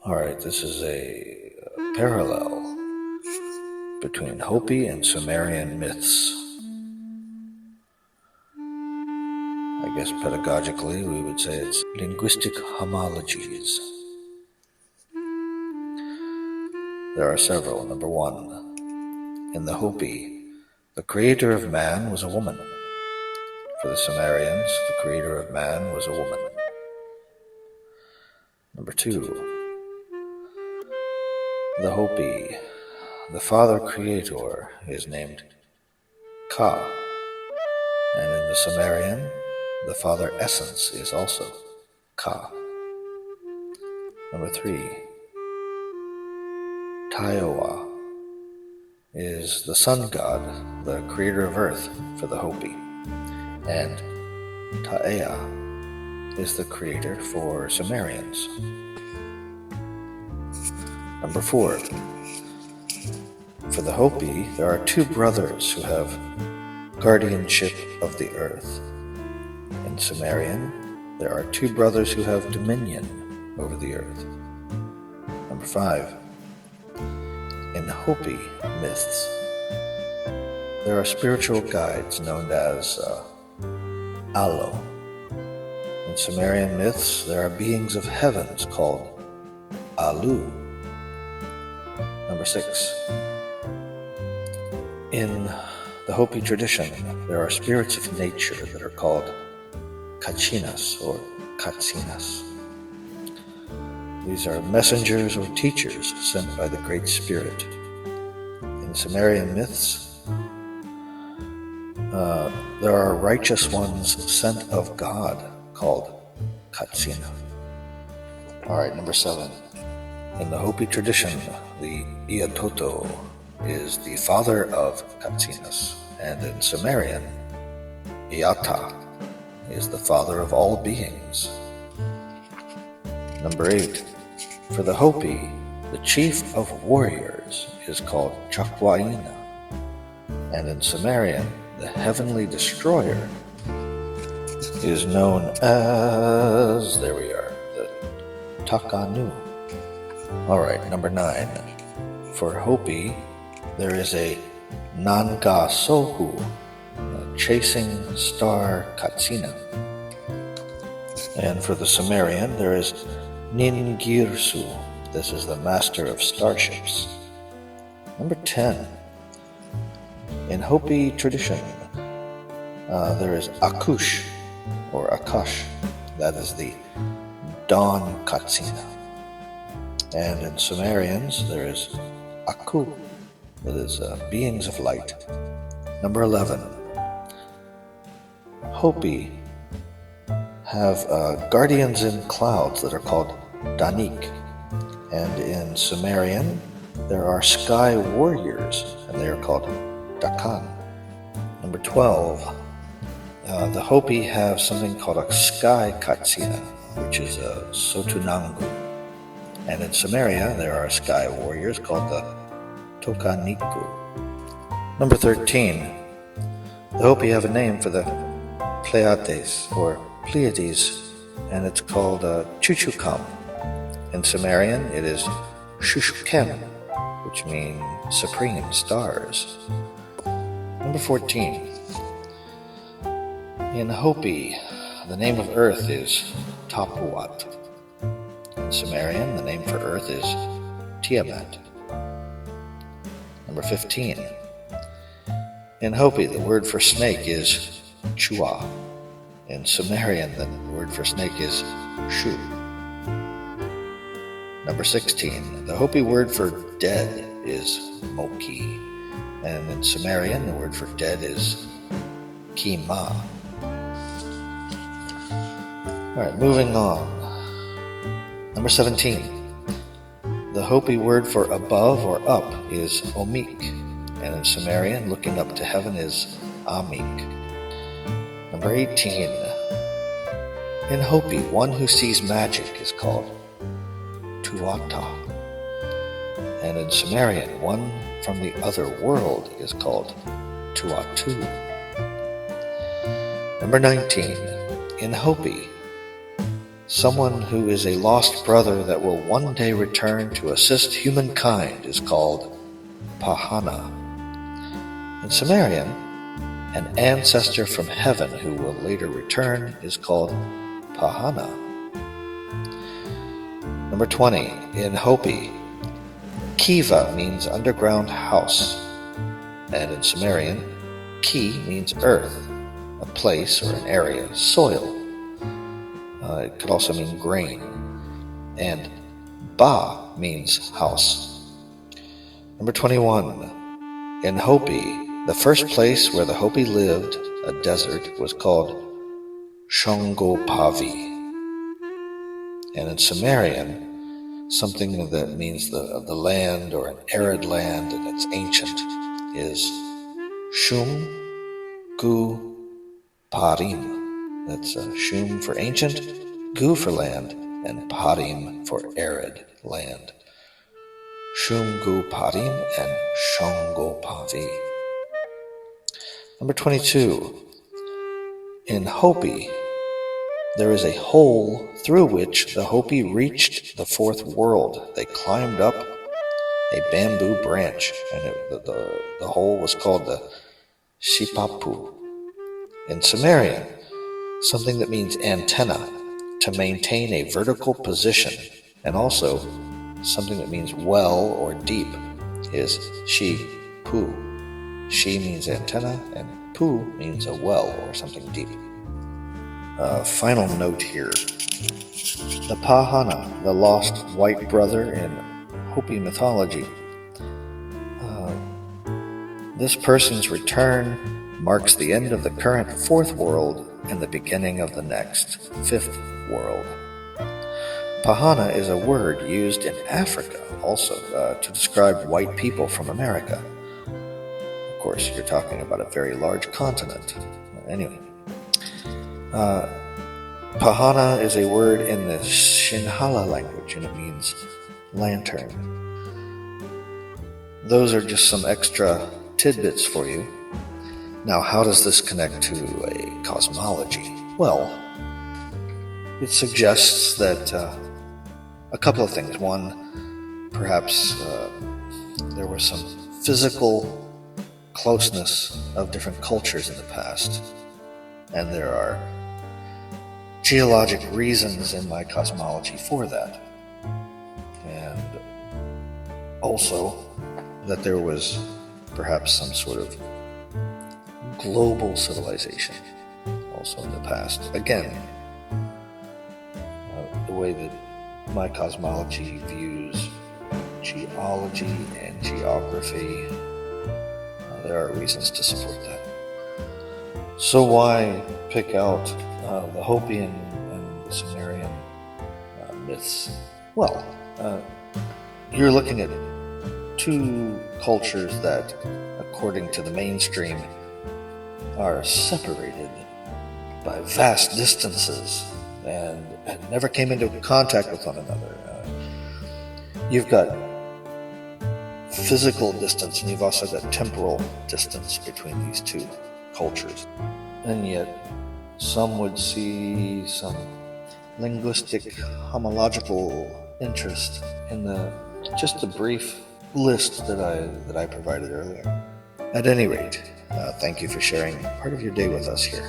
Alright, this is a parallel between Hopi and Sumerian myths. I guess pedagogically we would say it's linguistic homologies. There are several. Number one, in the Hopi, the creator of man was a woman. For the Sumerians, the creator of man was a woman. Number two, the Hopi, the father creator is named Ka, and in the Sumerian, the father essence is also Ka. Number three, Taioa is the sun god, the creator of earth for the Hopi, and Taea is the creator for Sumerians. Number four, for the Hopi, there are two brothers who have guardianship of the earth. In Sumerian, there are two brothers who have dominion over the earth. Number five, in Hopi myths, there are spiritual guides known as Alo. In Sumerian myths, there are beings of heavens called Alu. Number six, in the Hopi tradition, there are spirits of nature that are called Kachinas or Katsinas. These are messengers or teachers sent by the Great Spirit. In Sumerian myths, there are righteous ones sent of God called Katsina. Alright, number seven. In the Hopi tradition, the Iatoto is the father of Katsinas, and in Sumerian, Iata is the father of all beings. Number eight. For the Hopi, the chief of warriors is called Chakwaina, and in Sumerian, the heavenly destroyer is known as, there we are, the Takanu. Alright, number nine. For Hopi, there is a Nanga Sohu, a chasing star Katsina. And for the Sumerian, there is Ningirsu. This is the master of starships. Number 10. In Hopi tradition, there is Akush, or Akash. That is the dawn Katsina. And in Sumerians, there is Aku. That is beings of light. Number 11. Hopi have guardians in clouds that are called Danik. And in Sumerian, there are sky warriors, and they are called Dakan. Number 12. The Hopi have something called a sky Katsina, which is a Sotunangu. And in Sumeria, there are sky warriors called the Tokaniku. Number 13. The Hopi have a name for the Pleiades, or Pleiades, and it's called Chuchukam. In Sumerian, it is Shushukem, which means supreme stars. Number 14. In Hopi, the name of earth is Tapuat. In Sumerian, the name for earth is Tiamat. Number 15. In Hopi, the word for snake is Chua. In Sumerian, the word for snake is Shu. Number 16. The Hopi word for dead is Moki. And in Sumerian, the word for dead is Kima. Alright, moving on. Number 17. The Hopi word for above or up is Omik, and in Sumerian, looking up to heaven is Amik. Number 18. In Hopi, one who sees magic is called Tuata, and in Sumerian, one from the other world is called Tuatu. Number 19. In Hopi, Someone who is a lost brother that will one day return to assist humankind is called Pahana. In Sumerian, an ancestor from heaven who will later return is called Pahana. Number 20. In Hopi, Kiva means underground house, and in Sumerian, Ki means earth, a place or an area, soil. It could also mean grain, and Ba means house. Number 21. In Hopi, the first place where the Hopi lived, a desert, was called Shongopavi. And in Sumerian, something that means the land or an arid land and it's ancient is Shum Gu Parim. That's Shum for ancient, Gu for land, and Parim for arid land. Shum Gu Parim and Shongopavi. Number 22. In Hopi, there is a hole through which the Hopi reached the fourth world. They climbed up a bamboo branch, and the hole was called the Sipapu. In Sumerian, something that means antenna, to maintain a vertical position, and also something that means well or deep, is Shi-pu. Shi means antenna, and pu means a well or something deep. Final note here. The Pahana, the lost white brother in Hopi mythology. This person's return marks the end of the current fourth world and the beginning of the next, fifth world. Pahana is a word used in Africa also to describe white people from America. Of course, you're talking about a very large continent. Anyway, Pahana is a word in the Sinhala language, and it means lantern. Those are just some extra tidbits for you. Now, how does this connect to a cosmology? Well, it suggests that a couple of things. One, perhaps there was some physical closeness of different cultures in the past, and there are geologic reasons in my cosmology for that. And also that there was perhaps some sort of global civilization also in the past. Again, the way that my cosmology views geology and geography, there are reasons to support that. So why pick out the Hopi and the Sumerian myths? Well, you're looking at two cultures that, according to the mainstream, are separated by vast distances and never came into contact with one another. You've got physical distance, and you've also got temporal distance between these two cultures. And yet, some would see some linguistic, homological interest in just the brief list that I provided earlier. At any rate, thank you for sharing part of your day with us here.